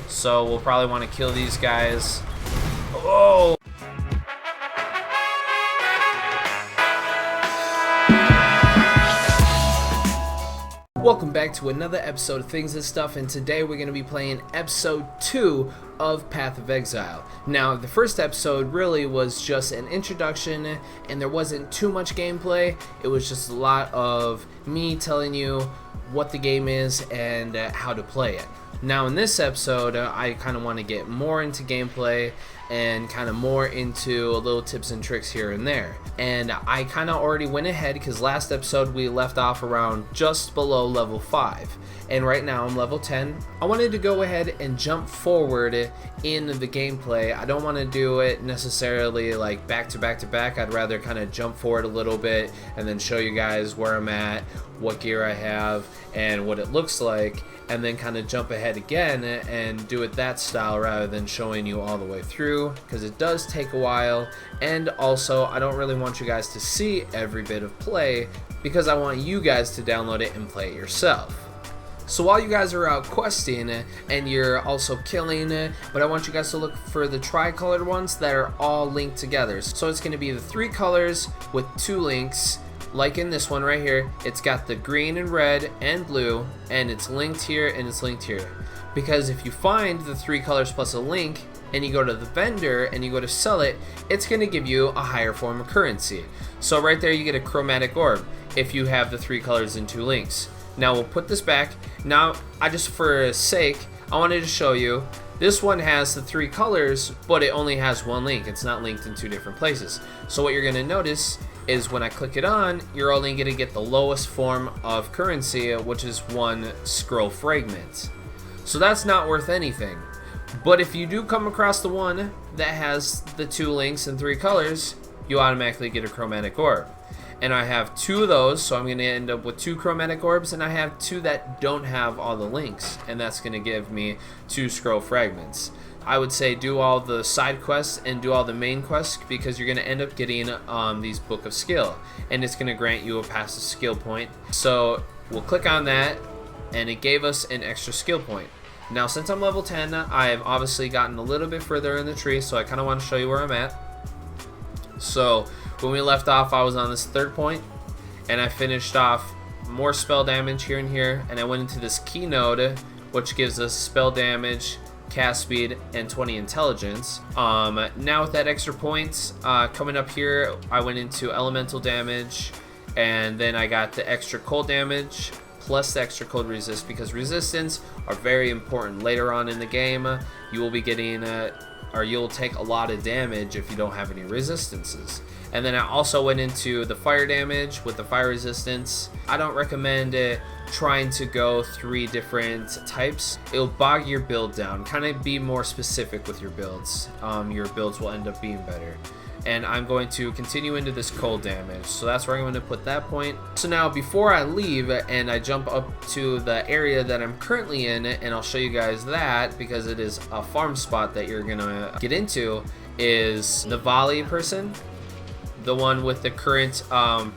So we'll probably want to kill these guys. Oh! Welcome back to another episode of Things and Stuff, and today we're going to be playing episode 2 of Path of Exile. Now, the first episode really was just an introduction, and there wasn't too much gameplay. It was just a lot of me telling you what the game is and how to play it. Now, in this episode, I kind of want to get more into gameplay and kind of more into little tips and tricks here and there. And I kind of already went ahead because last episode we left off around just below level 5. And right now I'm level 10. I wanted to go ahead and jump forward in the gameplay. I don't want to do it necessarily like back to back to back. I'd rather kind of jump forward a little bit and then show you guys where I'm at, what gear I have, and what it looks like, and then kind of jump ahead again and do it that style rather than showing you all the way through, because it does take a while. And also, I don't really want you guys to see every bit of play because I want you guys to download it and play it yourself. So while you guys are out questing and you're also killing, but I want you guys to look for the tricolored ones that are all linked together. So it's going to be the 3 colors with 2 links. Like in this one right here, it's got the green and red and blue, and it's linked here and it's linked here. Because if you find the 3 colors plus a link and you go to the vendor and you go to sell it, it's going to give you a higher form of currency. So right there you get a chromatic orb if you have the 3 colors and 2 links. Now we'll put this back. Now I just for sake, I wanted to show you this one has the 3 colors, but it only has 1 link. It's not linked in 2 different places. So what you're going to notice is when I click it on, you're only going to get the lowest form of currency, which is 1 scroll fragment. So that's not worth anything. But if you do come across the one that has the 2 links and 3 colors, you automatically get a chromatic orb. And I have 2 of those, so I'm going to end up with 2 chromatic orbs, and I have 2 that don't have all the links, and that's going to give me 2 scroll fragments. I would say do all the side quests and do all the main quests, because you're going to end up getting these Book of Skill, and it's going to grant you a passive skill point. So we'll click on that, and it gave us an extra skill point. Now since I'm level 10, I've obviously gotten a little bit further in the tree, so I kind of want to show you where I'm at. So when we left off, I was on this 3rd point, and I finished off more spell damage here and here, and I went into this key node, which gives us spell damage, cast speed, and 20 intelligence. Now with that extra points coming up here, I went into elemental damage, and then I got the extra cold damage plus the extra cold resist, because resistance are very important later on in the game. You will be getting or you'll take a lot of damage if you don't have any resistances. And then I also went into the fire damage with the fire resistance. I don't recommend trying to go 3 different types. It'll bog your build down. Kind of be more specific with your builds. Your builds will end up being better. And I'm going to continue into this cold damage, so that's where I'm going to put that point. So now before I leave and I jump up to the area that I'm currently in, and I'll show you guys that because it is a farm spot that you're going to get into, is the Volley person, the one with the current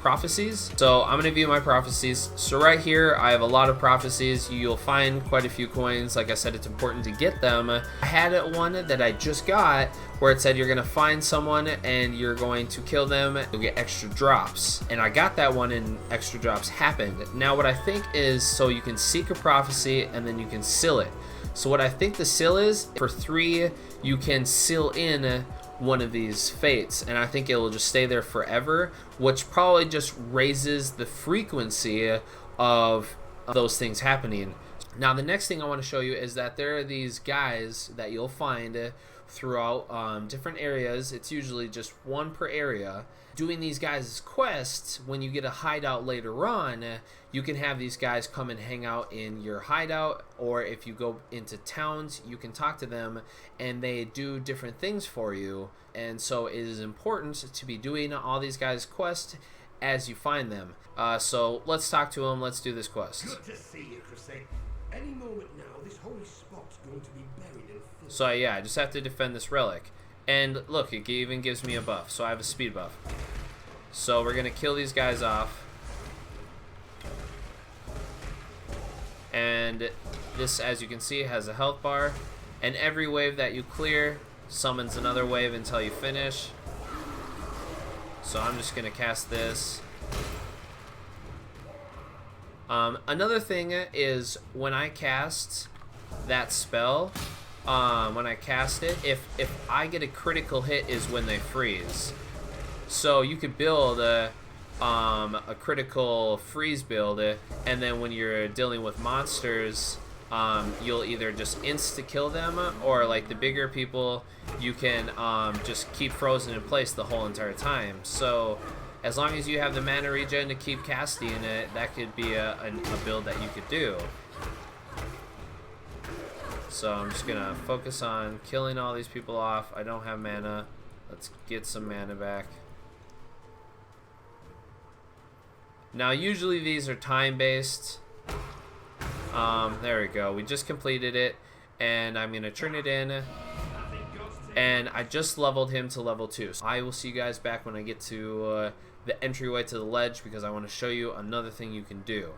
prophecies. So I'm going to view my prophecies. So right here I have a lot of prophecies. You'll find quite a few coins. Like I said, it's important to get them. I had one that I just got where it said you're going to find someone and you're going to kill them, you'll get extra drops. And I got that one and extra drops happened. Now what I think is, so you can seek a prophecy and then you can seal it. So what I think the seal is, for 3 you can seal in one of these fates, and I think it will just stay there forever, which probably just raises the frequency of those things happening. Now the next thing I want to show you is that there are these guys that you'll find throughout different areas. It's usually just 1 per area. Doing these guys' quests, when you get a hideout later on, you can have these guys come and hang out in your hideout, or if you go into towns, you can talk to them and they do different things for you. And so it is important to be doing all these guys' quests as you find them. So let's talk to them. Let's do this quest. Good to see you, Crusade. Any moment now, this holy spot's going to be buried in filth. So yeah, I just have to defend this relic. And look, it even gives me a buff, so I have a speed buff. So we're gonna kill these guys off. And this, as you can see, has a health bar. And every wave that you clear summons another wave until you finish. So I'm just going to cast this. Another thing is when I cast that spell, when I cast it, if I get a critical hit is when they freeze. So you could build a critical freeze build, and then when you're dealing with monsters, you'll either just insta-kill them, or like the bigger people, you can just keep frozen in place the whole entire time. So as long as you have the mana regen to keep casting it, that could be a build that you could do. So I'm just gonna focus on killing all these people off. I don't have mana. Let's get some mana back. Now usually these are time based. There we go. We just completed it, and I'm gonna turn it in. And I just leveled him to level 2. So I will see you guys back when I get to the entryway to the ledge, because I want to show you another thing you can do.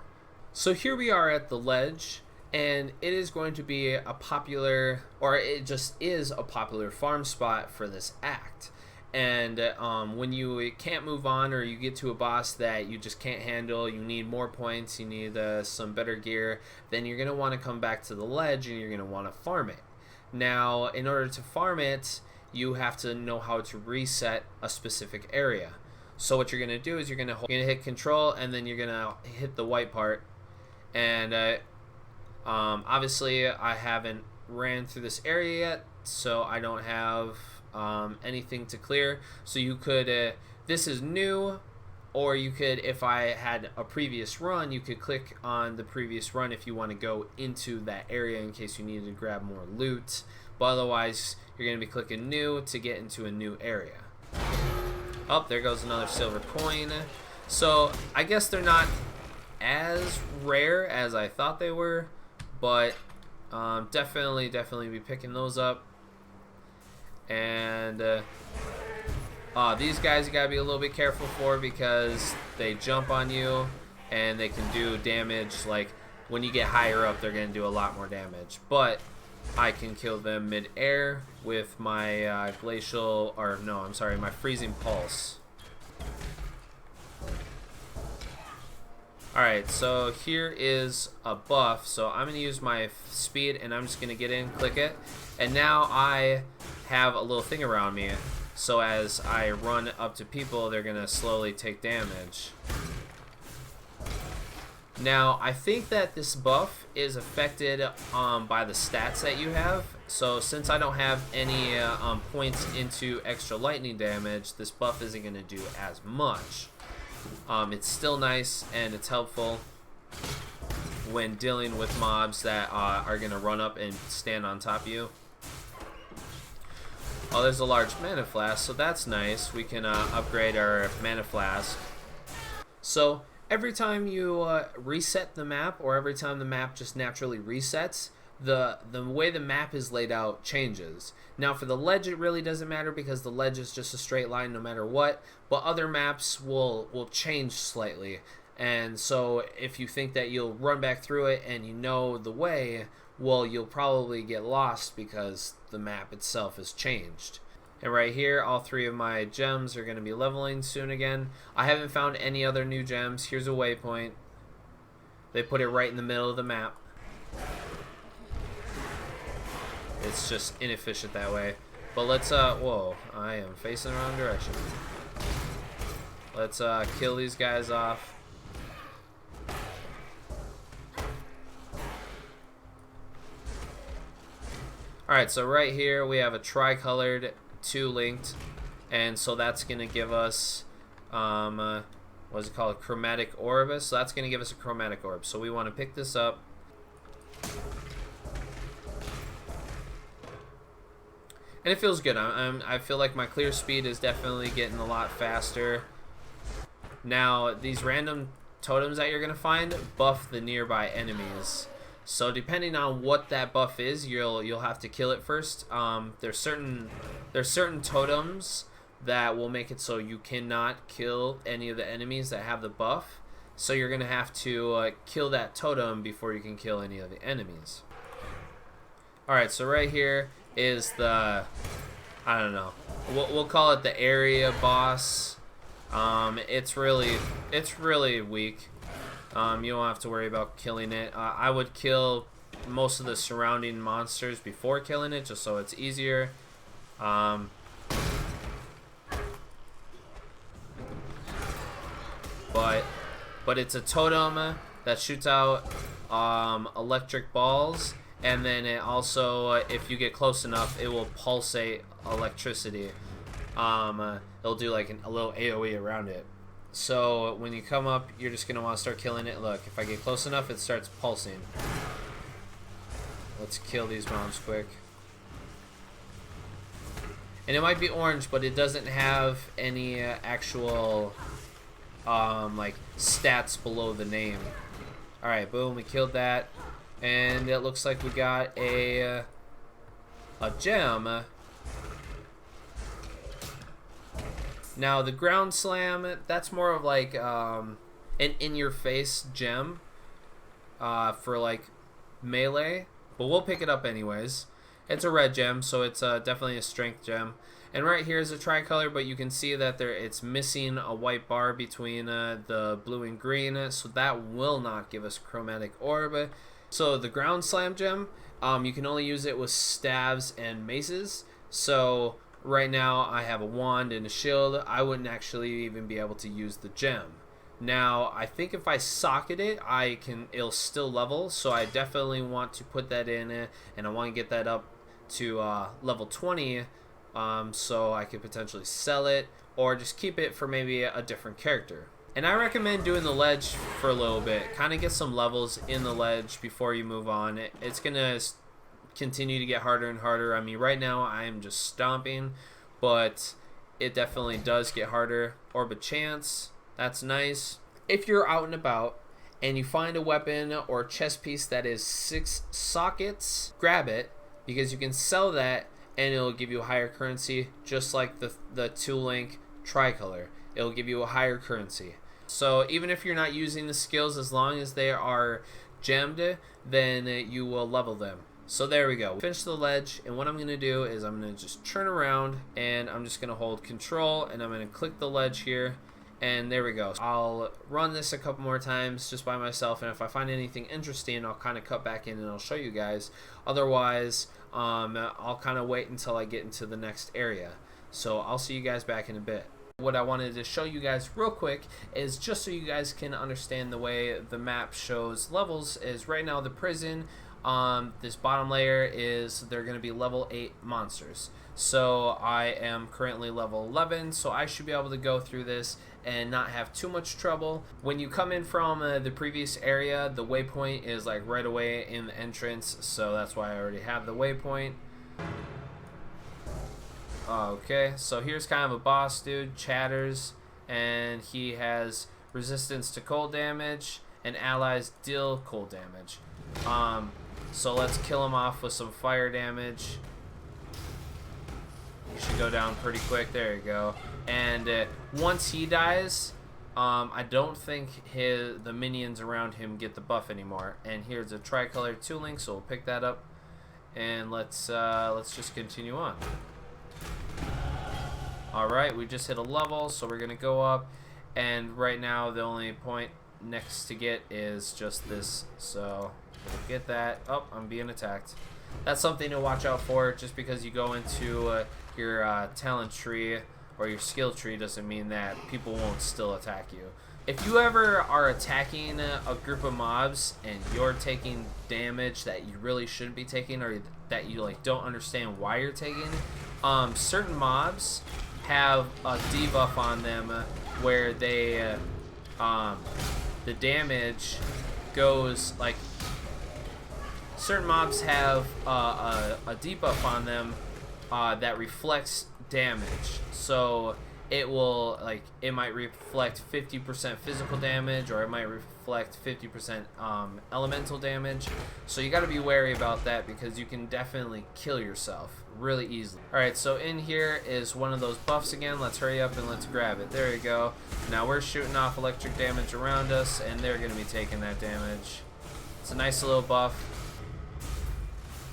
So here we are at the ledge, and it is going to be a popular, or it just is a popular farm spot for this act. And when you can't move on, or you get to a boss that you just can't handle, you need more points, you need some better gear, then you're going to want to come back to the ledge and you're going to want to farm it. Now, in order to farm it, you have to know how to reset a specific area. So what you're going to do is you're going to hit control, and then you're going to hit the white part. And obviously I haven't ran through this area yet, so I don't have anything to clear. So you could, this is new, or you could, if I had a previous run, you could click on the previous run if you want to go into that area in case you needed to grab more loot. But otherwise, you're going to be clicking new to get into a new area. Oh, there goes another silver coin. So I guess they're not as rare as I thought they were, but definitely be picking those up. And these guys you gotta be a little bit careful for, because they jump on you and they can do damage. Like when you get higher up, they're gonna do a lot more damage. But I can kill them mid-air with my glacial, or no, I'm sorry, my freezing pulse. Alright, so here is a buff. So I'm going to use my speed, and I'm just going to get in, click it. And now I have a little thing around me. So as I run up to people, they're going to slowly take damage. Now, I think that this buff is affected by the stats that you have. So since I don't have any points into extra lightning damage, this buff isn't going to do as much. It's still nice and it's helpful when dealing with mobs that are going to run up and stand on top of you. Oh, there's a large mana flask, so that's nice. We can upgrade our mana flask. So every time you reset the map, or every time the map just naturally resets, the way the map is laid out changes. Now for the ledge, it really doesn't matter, because the ledge is just a straight line no matter what, but other maps will change slightly. And so if you think that you'll run back through it and you know the way, well, you'll probably get lost because the map itself has changed. And right here, all 3 of my gems are going to be leveling soon again. I haven't found any other new gems. Here's a waypoint. They put it right in the middle of the map. It's just inefficient that way. But let's, whoa, I am facing the wrong direction. Let's kill these guys off. Alright, so right here we have a tricolored 2 linked, and so that's going to give us, what's it called, chromatic orb. So that's going to give us a chromatic orb. So we want to pick this up. And it feels good. I feel like my clear speed is definitely getting a lot faster. Now, these random totems that you're going to find buff the nearby enemies. So depending on what that buff is, you'll have to kill it first. There's certain totems that will make it so you cannot kill any of the enemies that have the buff. So you're going to have to kill that totem before you can kill any of the enemies. Alright, so right here is the, I don't know, we'll call it the area boss. It's really weak. You don't have to worry about killing it. I would kill most of the surrounding monsters before killing it, just so it's easier. But it's a totem that shoots out electric balls, and then it also, if you get close enough, it will pulsate electricity. It'll do like a little AoE around it. So when you come up, you're just gonna want to start killing it. Look, if I get close enough, it starts pulsing. Let's kill these mobs quick. And it might be orange, but it doesn't have any actual like stats below the name. Alright, boom, we killed that. And it looks like we got a gem. Now the ground slam, that's more of like an in-your-face gem for like melee, but we'll pick it up anyways. It's a red gem, so it's definitely a strength gem. And right here is a tricolor, but you can see that it's missing a white bar between the blue and green, so that will not give us chromatic orb. So the ground slam gem, you can only use it with staves and maces. So right now I have a wand and a shield. I wouldn't actually even be able to use the gem. Now I think if I socket it, it'll still level, so I definitely want to put that in, and I want to get that up to level 20, so I could potentially sell it or just keep it for maybe a different character. And I recommend doing the ledge for a little bit, kind of get some levels in the ledge before you move on. It's gonna continue to get harder and harder. I mean, right now I am just stomping, but it definitely does get harder. Orb of Chance, that's nice. If you're out and about and you find a weapon or chest piece that is 6 sockets, grab it, because you can sell that and it'll give you a higher currency, just like the 2-link tricolor. It'll give you a higher currency. So even if you're not using the skills, as long as they are gemmed, then you will level them. So there we go. Finish the ledge, and what I'm going to do is I'm going to just turn around, and I'm just going to hold control, and I'm going to click the ledge here, and there we go. I'll run this a couple more times just by myself, and if I find anything interesting, I'll kind of cut back in and I'll show you guys. Otherwise, I'll kind of wait until I get into the next area. So I'll see you guys back in a bit. What I wanted to show you guys real quick is just so you guys can understand the way the map shows levels is right now the prison, this bottom layer is they're going to be level 8 monsters. So I am currently level 11, so I should be able to go through this and not have too much trouble. When you come in from the previous area, the waypoint is like right away in the entrance, so that's why I already have the waypoint. Okay, so here's kind of a boss dude, Chatters, and he has resistance to cold damage, and allies deal cold damage. So let's kill him off with some fire damage. He should go down pretty quick. There you go. And once he dies, I don't think the minions around him get the buff anymore. And here's a tricolor 2-link, so we'll pick that up, and let's just continue on. Alright, we just hit a level, so we're gonna go up, and right now the only point next to get is just this, so we'll get that. Oh, I'm being attacked. That's something to watch out for. Just because you go into your talent tree or your skill tree doesn't mean that people won't still attack you. If you ever are attacking a group of mobs and you're taking damage that you really shouldn't be taking, or that you like don't understand why you're taking, certain mobs have a debuff on them where they the damage goes like, certain mobs have a debuff on them that reflects damage. So it will, like, it might reflect 50% physical damage, or it might reflect 50% elemental damage. So you got to be wary about that, because you can definitely kill yourself really easily. Alright, so in here is one of those buffs again. Let's hurry up and let's grab it. There you go. Now we're shooting off electric damage around us, and they're going to be taking that damage. It's a nice little buff.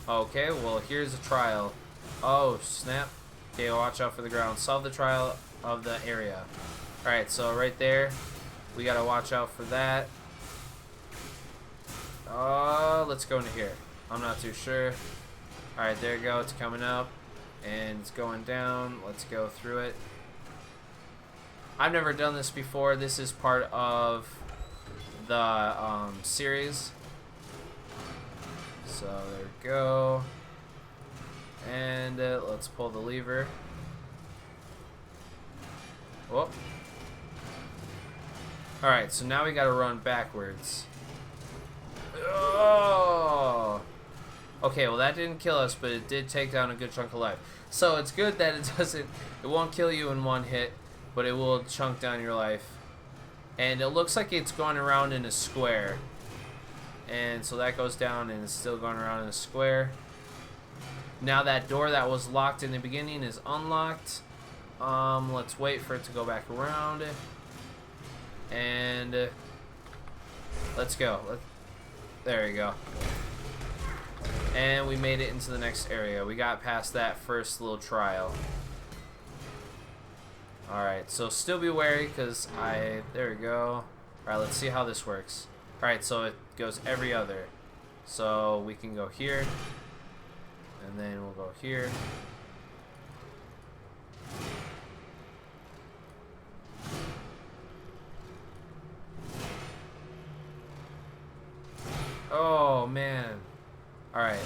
Okay, well, here's a trial. Oh, snap. Okay, watch out for the ground. Solve the trial of the area. Alright, so right there, we gotta watch out for that. Let's go into here. I'm not too sure. Alright, there you go. It's coming up. And it's going down. Let's go through it. I've never done this before. This is part of the series. So there we go. And let's pull the lever. Whoop. Alright, so now we gotta run backwards. Oh! Okay, well that didn't kill us, but it did take down a good chunk of life. So it's good that it won't kill you in one hit, but it will chunk down your life. And it looks like it's going around in a square. And so that goes down and it's still going around in a square. Now that door that was locked in the beginning is unlocked. Let's wait for it to go back around. And let's go. There you go. And we made it into the next area. We got past that first little trial. Alright, so still be wary because there we go. Alright, let's see how this works. Alright, so it goes every other. So we can go here. And then we'll go here. Oh, man. Alright.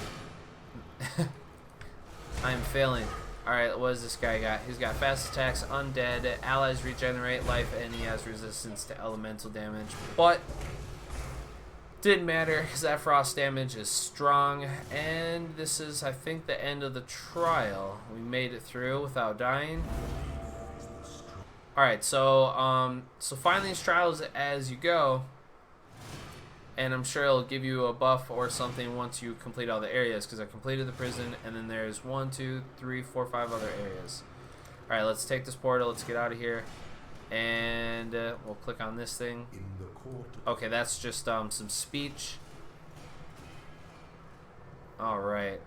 I am failing. Alright, what does this guy got? He's got fast attacks, undead, allies regenerate life, and he has resistance to elemental damage. But didn't matter because that frost damage is strong. And this is, I think, the end of the trial. We made it through without dying. Alright, so find these trials as you go. And I'm sure it'll give you a buff or something once you complete all the areas, because I completed the prison, and then there's 1, 2, 3, 4, 5 other areas. Alright, let's take this portal, let's get out of here, and we'll click on this thing. Okay, that's just some speech. Alright.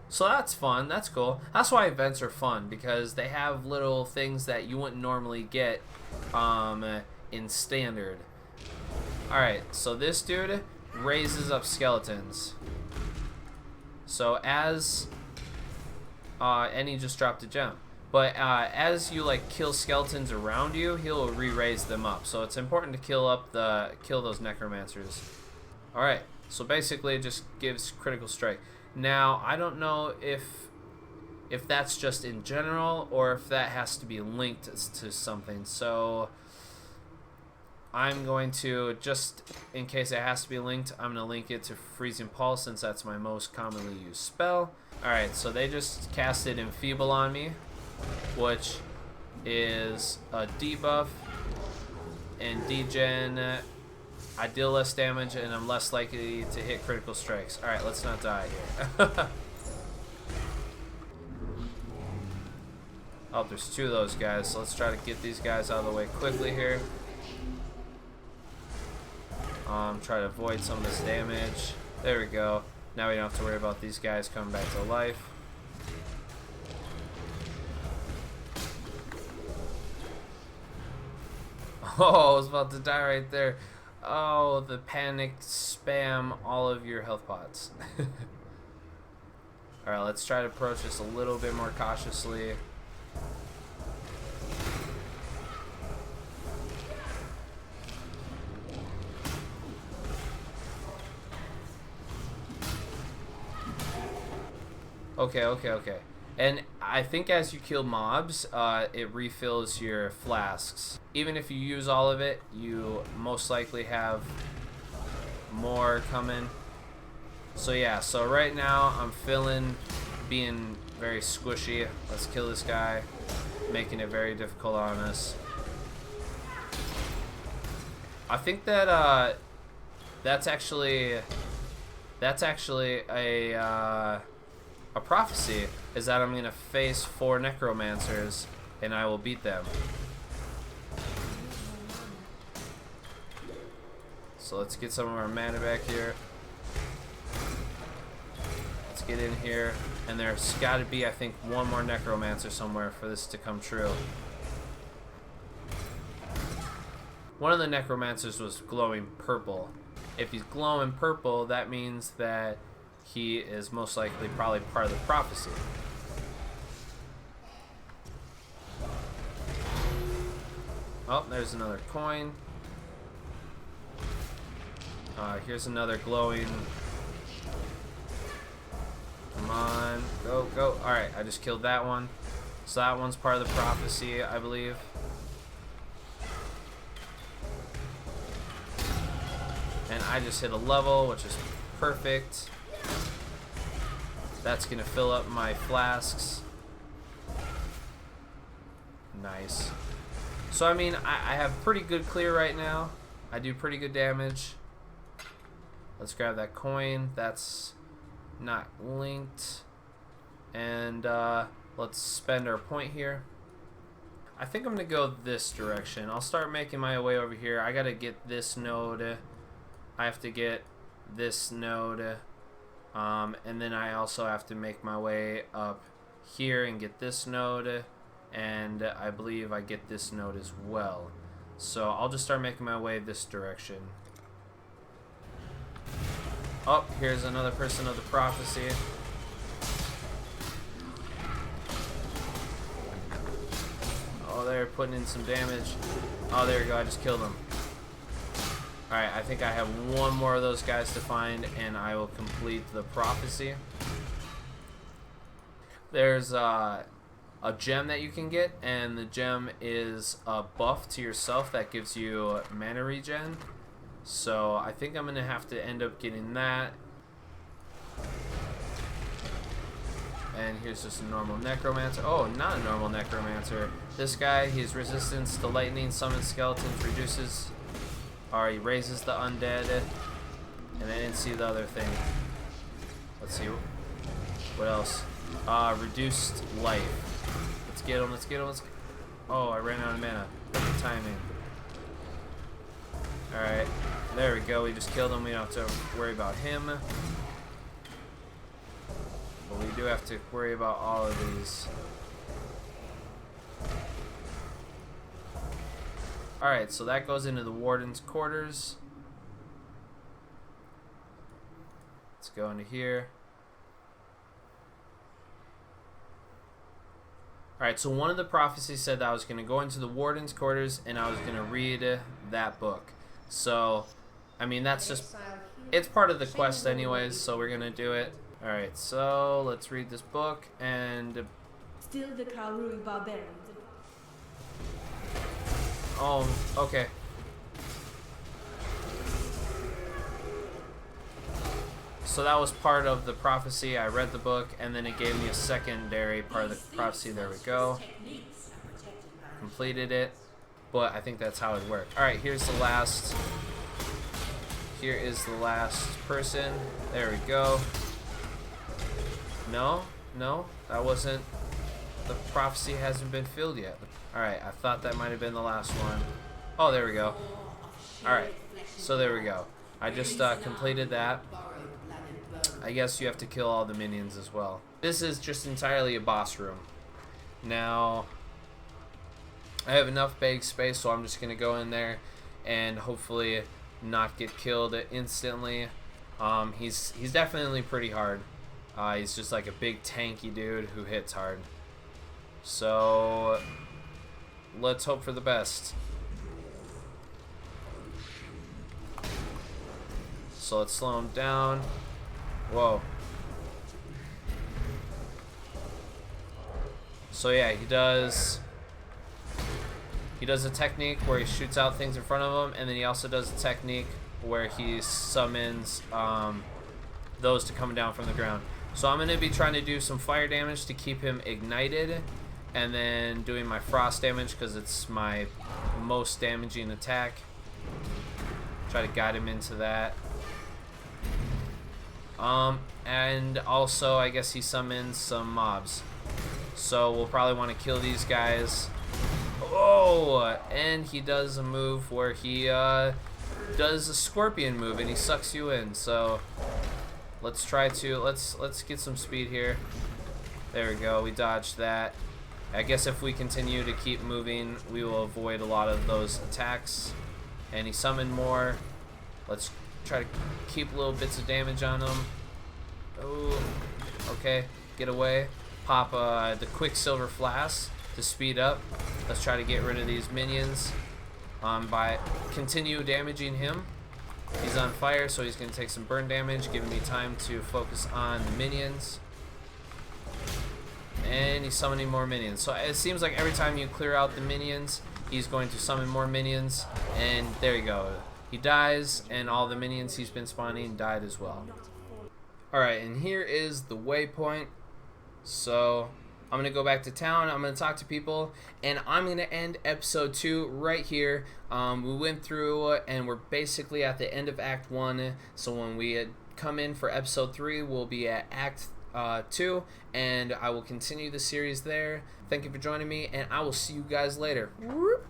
So that's fun, that's cool. That's why events are fun, because they have little things that you wouldn't normally get in standard. Alright, so this dude raises up skeletons. So as and he just dropped a gem. But as you like kill skeletons around you, he'll re-raise them up. So it's important to kill those necromancers. Alright, so basically it just gives critical strike. Now I don't know if that's just in general or if that has to be linked to something. So I'm going to, just in case it has to be linked, I'm going to link it to Freezing Pulse since that's my most commonly used spell. Alright, so they just casted Enfeeble on me, which is a debuff, and degen, I deal less damage and I'm less likely to hit critical strikes. Alright, let's not die here. Oh, there's 2 of those guys, so let's try to get these guys out of the way quickly here. Try to avoid some of this damage. There we go. Now we don't have to worry about these guys coming back to life. Oh, I was about to die right there. Oh, the panic spam all of your health pots. Alright, let's try to approach this a little bit more cautiously. Okay. And I think as you kill mobs, it refills your flasks. Even if you use all of it, you most likely have more coming. So yeah, so right now I'm being very squishy. Let's kill this guy, making it very difficult on us. I think that that's actually a prophecy, is that I'm gonna face 4 necromancers and I will beat them. So let's get some of our mana back here. Let's get in here. And there's got to be, I think, one more necromancer somewhere for this to come true. One of the necromancers was glowing purple. If he's glowing purple, that means that he is most likely probably part of the prophecy. Oh, there's another coin. Here's another glowing. Come on, go, go. Alright, I just killed that one. So that one's part of the prophecy, I believe. And I just hit a level, which is perfect. That's gonna fill up my flasks. Nice. So I mean, I have pretty good clear right now. I do pretty good damage. Let's grab that coin. That's not linked. And let's spend our point here. I think I'm gonna go this direction. I'll start making my way over here. I gotta get this node. I have to get this node. And then I also have to make my way up here and get this node. And I believe I get this node as well. So I'll just start making my way this direction. Oh, here's another person of the prophecy. Oh, they're putting in some damage. Oh, there you go. I just killed him. Alright, I think I have one more of those guys to find, and I will complete the prophecy. There's a gem that you can get, and the gem is a buff to yourself that gives you mana regen. So I think I'm gonna have to end up getting that. And here's just a normal necromancer. Oh, not a normal necromancer. This guy, his resistance to lightning, summons skeletons, reduces, or he raises the undead. And I didn't see the other thing. Let's see. What else? Reduced life. Let's get him, let's get him, let's get him. Oh, I ran out of mana. Perfect timing. Alright, there we go. We just killed him. We don't have to worry about him. But we do have to worry about all of these. Alright, so that goes into the warden's quarters. Let's go into here. Alright, so one of the prophecies said that I was going to go into the warden's quarters and I was going to read that book. So, I mean, that's just, it's part of the quest anyways, so we're going to do it. Alright, so let's read this book and... Still the Karui barbarians. Oh, okay. So that was part of the prophecy. I read the book, and then it gave me a secondary part of the prophecy. There we go. Completed it. But I think that's how it worked. Alright, here's the last. Here is the last person. There we go. No, no, that wasn't. The prophecy hasn't been filled yet. Alright, I thought that might have been the last one. Oh, there we go. Alright, so there we go. I just completed that. I guess you have to kill all the minions as well. This is just entirely a boss room. Now, I have enough bag space, so I'm just going to go in there and hopefully not get killed instantly. He's definitely pretty hard. He's just like a big tanky dude who hits hard. So, let's hope for the best. So let's slow him down. Whoa. So yeah, he does a technique where he shoots out things in front of him, and then he also does a technique where he summons those to come down from the ground. So I'm going to be trying to do some fire damage to keep him ignited, and then doing my frost damage because it's my most damaging attack. Try to guide him into that. And also I guess he summons some mobs. So we'll probably want to kill these guys. Oh, and he does a move where he does a scorpion move and he sucks you in. So let's try to let's get some speed here. There we go. We dodged that. I guess if we continue to keep moving, we will avoid a lot of those attacks. And he summoned more. Let's try to keep little bits of damage on him. Oh, okay. Get away. Pop the Quicksilver Flask to speed up. Let's try to get rid of these minions by continue damaging him. He's on fire, so he's going to take some burn damage, giving me time to focus on the minions. And he's summoning more minions. So it seems like every time you clear out the minions, he's going to summon more minions. And there you go. He dies, and all the minions he's been spawning died as well. Alright, and here is the waypoint. So I'm going to go back to town, I'm going to talk to people, and I'm going to end episode 2 right here. We went through and we're basically at the end of Act 1, so when we come in for episode 3, we'll be at Act 2, and I will continue the series there. Thank you for joining me, and I will see you guys later. Whoop.